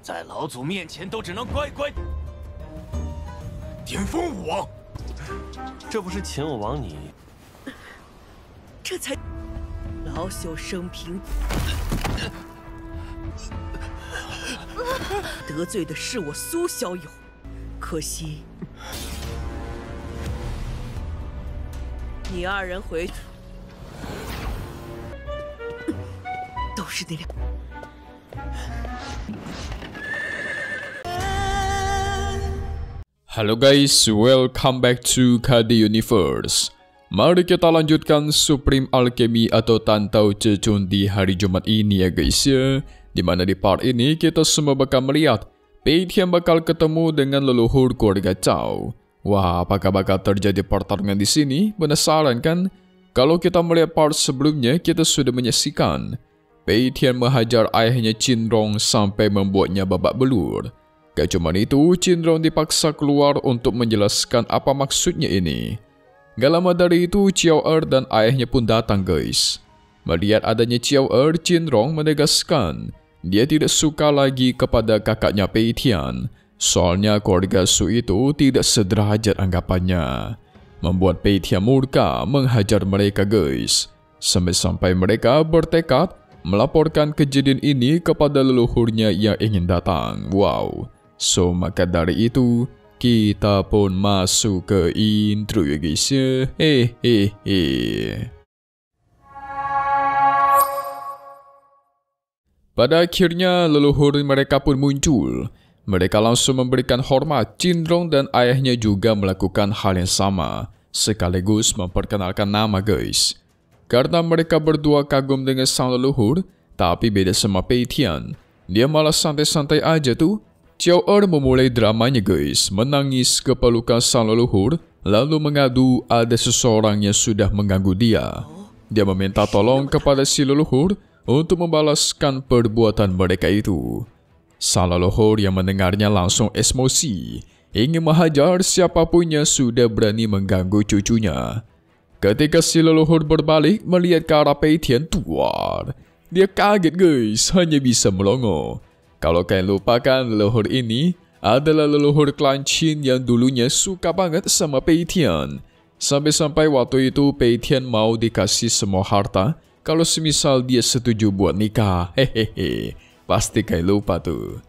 在老祖面前都只能乖乖。顶峰武王，这不是秦武王你？这才老朽生平得罪的是我苏小友，可惜你二人回去都是那两。 Halo guys, welcome back to KD Universe. Mari kita lanjutkan Supreme Alchemy atau Tantau Cecun di hari Jumat ini ya guys ya. Dimana di part ini kita semua bakal melihat Peitian bakal ketemu dengan leluhur keluarga Cao. Wah, apakah bakal terjadi pertarungan di sini? Penasaran kan? Kalau kita melihat part sebelumnya, kita sudah menyaksikan Peitian menghajar ayahnya Qinrong sampai membuatnya babak belur. Gak cuma itu, Qinrong dipaksa keluar untuk menjelaskan apa maksudnya ini. Gak lama dari itu, Qiao Er dan ayahnya pun datang guys. Melihat adanya Qiao Er, Qinrong menegaskan dia tidak suka lagi kepada kakaknya Peitian. Soalnya keluarga Su itu tidak sederajat anggapannya. Membuat Peitian murka menghajar mereka guys. Sampai-sampai mereka bertekad melaporkan kejadian ini kepada leluhurnya yang ingin datang. Wow. So, maka dari itu, kita pun masuk ke intro ya guys ya. Pada akhirnya, leluhur mereka pun muncul. Mereka langsung memberikan hormat. Qinrong dan ayahnya juga melakukan hal yang sama, sekaligus memperkenalkan nama guys. Karena mereka berdua kagum dengan sang leluhur, tapi beda sama Peitian. Dia malah santai-santai aja tuh. Qiao Er memulai dramanya guys, menangis ke pelukan sang leluhur, lalu mengadu ada seseorang yang sudah mengganggu dia. Dia meminta tolong kepada si leluhur untuk membalaskan perbuatan mereka itu. Sang leluhur yang mendengarnya langsung emosi, ingin menghajar siapapun yang sudah berani mengganggu cucunya. Ketika si leluhur berbalik melihat ke arah Peitian tuar, dia kaget guys, hanya bisa melongo. Kalau kalian lupakan, leluhur ini adalah leluhur klan Qin yang dulunya suka banget sama Peitian. Sampai-sampai waktu itu Peitian mau dikasih semua harta kalau semisal dia setuju buat nikah. Hehehe, pasti kalian lupa tuh.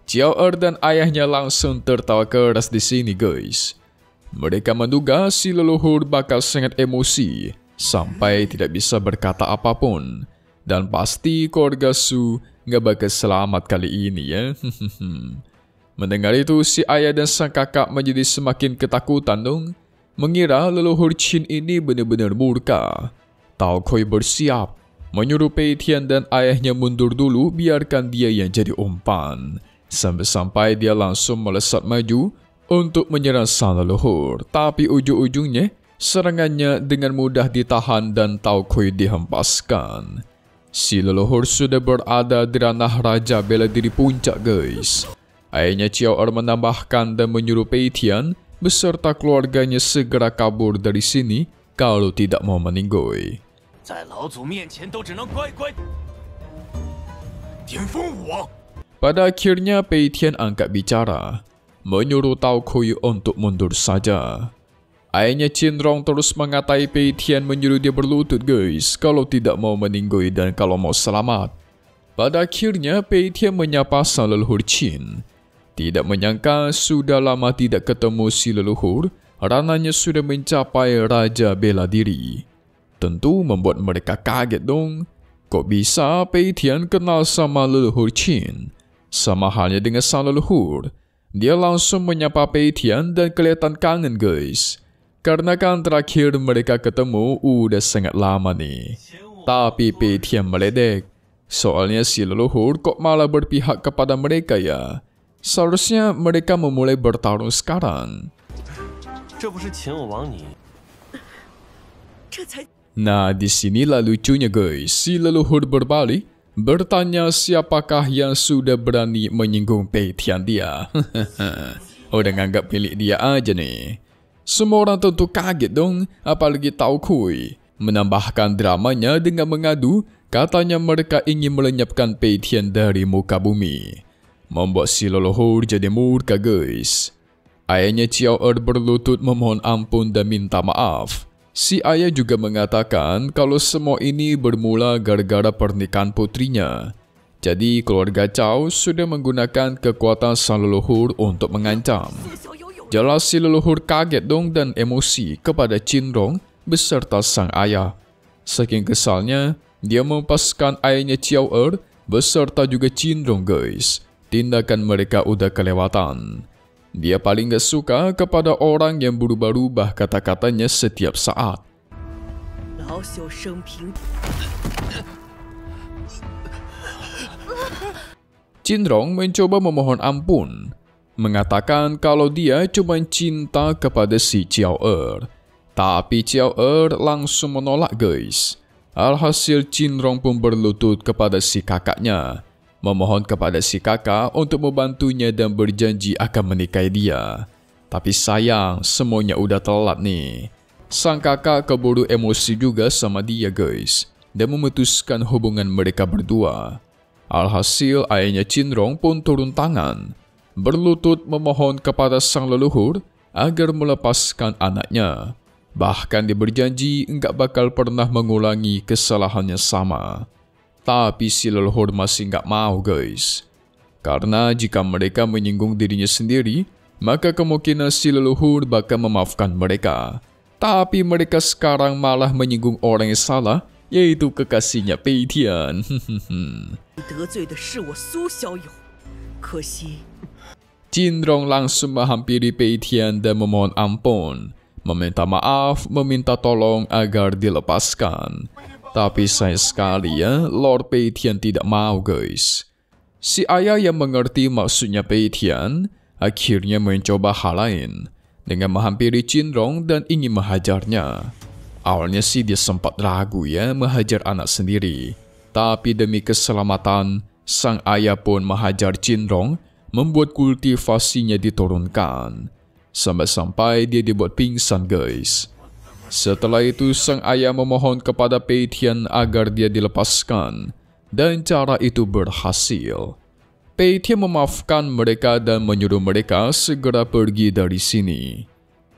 Qiao Er dan ayahnya langsung tertawa keras di sini guys. Mereka menduga si leluhur bakal sangat emosi sampai tidak bisa berkata apapun. Dan pasti keluarga Su gak bakal selamat kali ini ya. Mendengar itu si ayah dan sang kakak menjadi semakin ketakutan dong. Mengira leluhur Qin ini benar-benar murka. Tao Kui bersiap menyuruh Peitian dan ayahnya mundur dulu, biarkan dia yang jadi umpan. Sampai-sampai dia langsung melesat maju untuk menyerang sang leluhur. Tapi ujung-ujungnya serangannya dengan mudah ditahan dan Tao Kui dihempaskan. Si leluhur sudah berada di ranah Raja Bela Diri Puncak guys. Ayahnya Qiao Er menambahkan dan menyuruh Peitian beserta keluarganya segera kabur dari sini kalau tidak mau meninggoy. 在老祖面前都只能乖乖。顶峰武王。 Pada akhirnya Peitian angkat bicara, menyuruh Tao Kui untuk mundur saja. Ayahnya Qinrong terus mengatai Peitian, menyuruh dia berlutut guys kalau tidak mau meninggoy dan kalau mau selamat. Pada akhirnya Peitian menyapa sang leluhur Qin. Tidak menyangka sudah lama tidak ketemu si leluhur, rananya sudah mencapai Raja Bela Diri. Tentu membuat mereka kaget dong. Kok bisa Peitian kenal sama leluhur Qin? Sama halnya dengan sang leluhur, dia langsung menyapa Peitian dan kelihatan kangen guys. Karena kan terakhir mereka ketemu udah sangat lama nih. Tapi Peitian meledek. Soalnya si leluhur kok malah berpihak kepada mereka ya. Seharusnya mereka memulai bertarung sekarang. Nah, disinilah lucunya guys. Si leluhur berbalik, bertanya siapakah yang sudah berani menyinggung Peitian dia. Udah nganggap milik dia aja nih. Semua orang tentu kaget dong, apalagi Tao Kui. Menambahkan dramanya dengan mengadu Katanya mereka ingin melenyapkan Pei Tian dari muka bumi. Membuat si leluhur jadi murka guys. Ayahnya Chiao Er berlutut memohon ampun dan minta maaf. Si ayah juga mengatakan kalau semua ini bermula gara-gara pernikahan putrinya. Jadi keluarga Cao sudah menggunakan kekuatan sang leluhur untuk mengancam. Jelas si leluhur kaget dong dan emosi kepada Qinrong beserta sang ayah. Saking kesalnya, dia melepaskan ayahnya Chiao Er beserta juga Qinrong guys. Tindakan mereka udah kelewatan. Dia paling gak suka kepada orang yang berubah-ubah kata-katanya setiap saat. Qinrong mencoba memohon ampun, mengatakan kalau dia cuma cinta kepada si Chiao Er. Tapi Chiao Er langsung menolak guys. Alhasil Qinrong pun berlutut kepada si kakaknya, memohon kepada si kakak untuk membantunya dan berjanji akan menikahi dia. Tapi sayang, semuanya udah telat nih. Sang kakak keburu emosi juga sama dia guys, dan memutuskan hubungan mereka berdua. Alhasil ayahnya Qinrong pun turun tangan, berlutut memohon kepada sang leluhur agar melepaskan anaknya. Bahkan dia berjanji enggak bakal pernah mengulangi kesalahannya sama. Tapi si leluhur masih nggak mau guys. Karena jika mereka menyinggung dirinya sendiri, maka kemungkinan si leluhur bakal memaafkan mereka. Tapi mereka sekarang malah menyinggung orang yang salah, yaitu kekasihnya Pei Tian. Qinrong langsung menghampiri Pei Tian dan memohon ampun, meminta maaf, meminta tolong agar dilepaskan. Tapi sayang sekali ya, Lord Pei Tian tidak mau guys. Si ayah yang mengerti maksudnya Pei Tian akhirnya mencoba hal lain dengan menghampiri Qinrong dan ingin menghajarnya. Awalnya sih dia sempat ragu ya menghajar anak sendiri. Tapi demi keselamatan, sang ayah pun menghajar Qinrong, membuat kultivasinya diturunkan. Sampai-sampai dia dibuat pingsan guys. Setelah itu sang ayah memohon kepada Pei Tian agar dia dilepaskan, dan cara itu berhasil. Pei Tian memaafkan mereka dan menyuruh mereka segera pergi dari sini.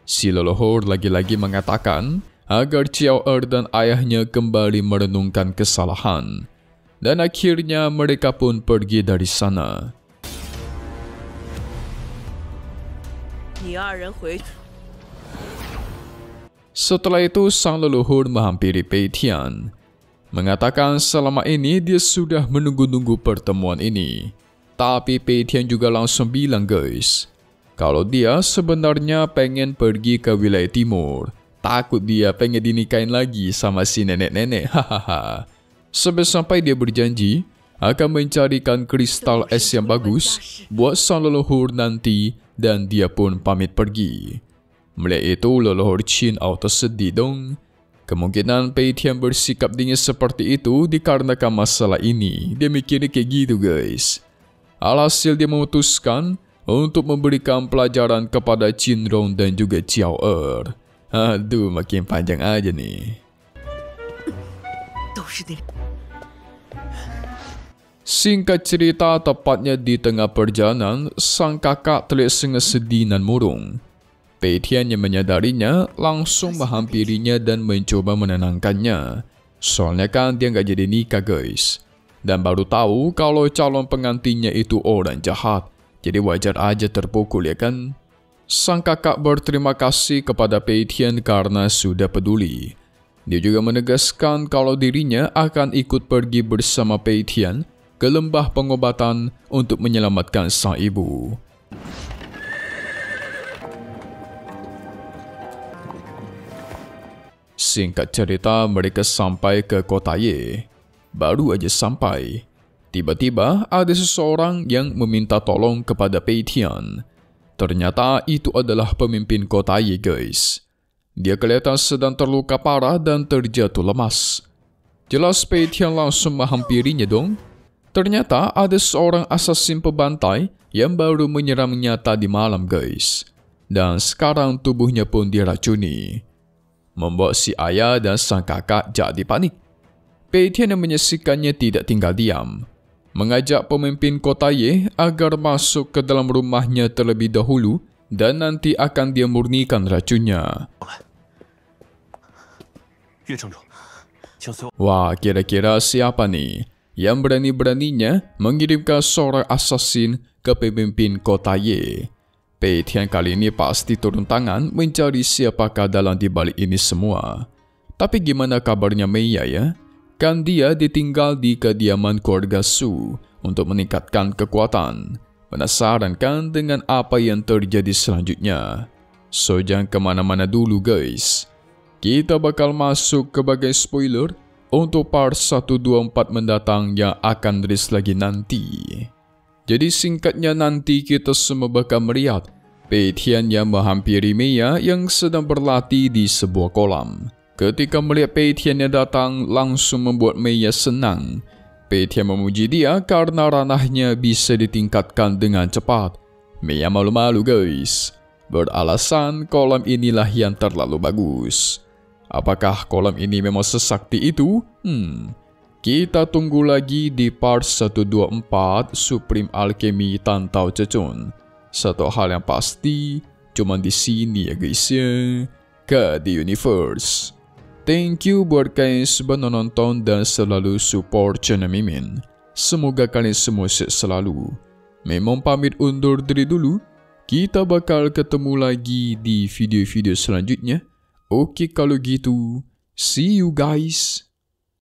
Si leluhur lagi-lagi mengatakan agar Chiao Er dan ayahnya kembali merenungkan kesalahan, dan akhirnya mereka pun pergi dari sana. Setelah itu, sang leluhur menghampiri Pei Tian, mengatakan selama ini dia sudah menunggu-nunggu pertemuan ini. Tapi Pei Tian juga langsung bilang guys, kalau dia sebenarnya pengen pergi ke wilayah timur. Takut dia pengen dinikahin lagi sama si nenek-nenek. Hahaha. Sampai dia berjanji akan mencarikan kristal es yang bagus buat sang leluhur nanti, dan dia pun pamit pergi. Melihat itu, leluhur Qin auto sedih dong. Kemungkinan Pei Tian bersikap dingin seperti itu dikarenakan masalah ini. Dia mikirnya kayak gitu guys. Alhasil dia memutuskan untuk memberikan pelajaran kepada Qinrong dan juga Chiao Er. Aduh, makin panjang aja nih. Singkat cerita, tepatnya di tengah perjalanan, sang kakak terlihat sangat sedih dan murung. Pei Tian yang menyadarinya langsung menghampirinya dan mencoba menenangkannya. Soalnya kan dia nggak jadi nikah guys. Dan baru tahu kalau calon pengantinnya itu orang jahat. Jadi wajar aja terpukul ya kan. Sang kakak berterima kasih kepada Pei Tian karena sudah peduli. Dia juga menegaskan kalau dirinya akan ikut pergi bersama Pei Tian ke lembah pengobatan untuk menyelamatkan sang ibu. Singkat cerita, mereka sampai ke kota Ye. Baru aja sampai, tiba-tiba ada seseorang yang meminta tolong kepada Pei Tian. Ternyata itu adalah pemimpin kota Ye guys. Dia kelihatan sedang terluka parah dan terjatuh lemas. Jelas Pei Tian langsung menghampirinya dong. Ternyata ada seorang asasin pembantai yang baru menyerangnya tadi malam guys. Dan sekarang tubuhnya pun diracuni. Membuat si ayah dan sang kakak jadi panik. Pei Tian yang menyaksikannya tidak tinggal diam, mengajak pemimpin kota Ye agar masuk ke dalam rumahnya terlebih dahulu dan nanti akan dia murnikan racunnya. Wah, kira-kira siapa nih yang berani-beraninya mengirimkan seorang assassin ke pemimpin kota Ye? Pei Tian kali ini pasti turun tangan mencari siapakah dalam di balik ini semua. Tapi gimana kabarnya Mei ya? Kan dia ditinggal di kediaman keluarga Su untuk meningkatkan kekuatan. Penasaran kan dengan apa yang terjadi selanjutnya? So jangan kemana-mana dulu guys. Kita bakal masuk ke bagian spoiler untuk part 124 mendatang yang akan rilis lagi nanti. Jadi singkatnya nanti kita semua bakal melihat Pei Tian yang menghampiri Mia yang sedang berlatih di sebuah kolam. Ketika melihat Pei Tian yang datang langsung membuat Mia senang. Pei Tian memuji dia karena ranahnya bisa ditingkatkan dengan cepat. Mia malu-malu guys, beralasan kolam inilah yang terlalu bagus. Apakah kolam ini memang sesakti itu? Kita tunggu lagi di part 124 Supreme Alchemy Tantau Cecun. Satu hal yang pasti, cuma di sini ya guys ya, KD Universe. Thank you buat kalian sudah nonton dan selalu support channel Mimin. Semoga kalian semua sehat selalu. Memang pamit undur diri dulu. Kita bakal ketemu lagi di video-video selanjutnya. Oke kalau gitu, see you guys.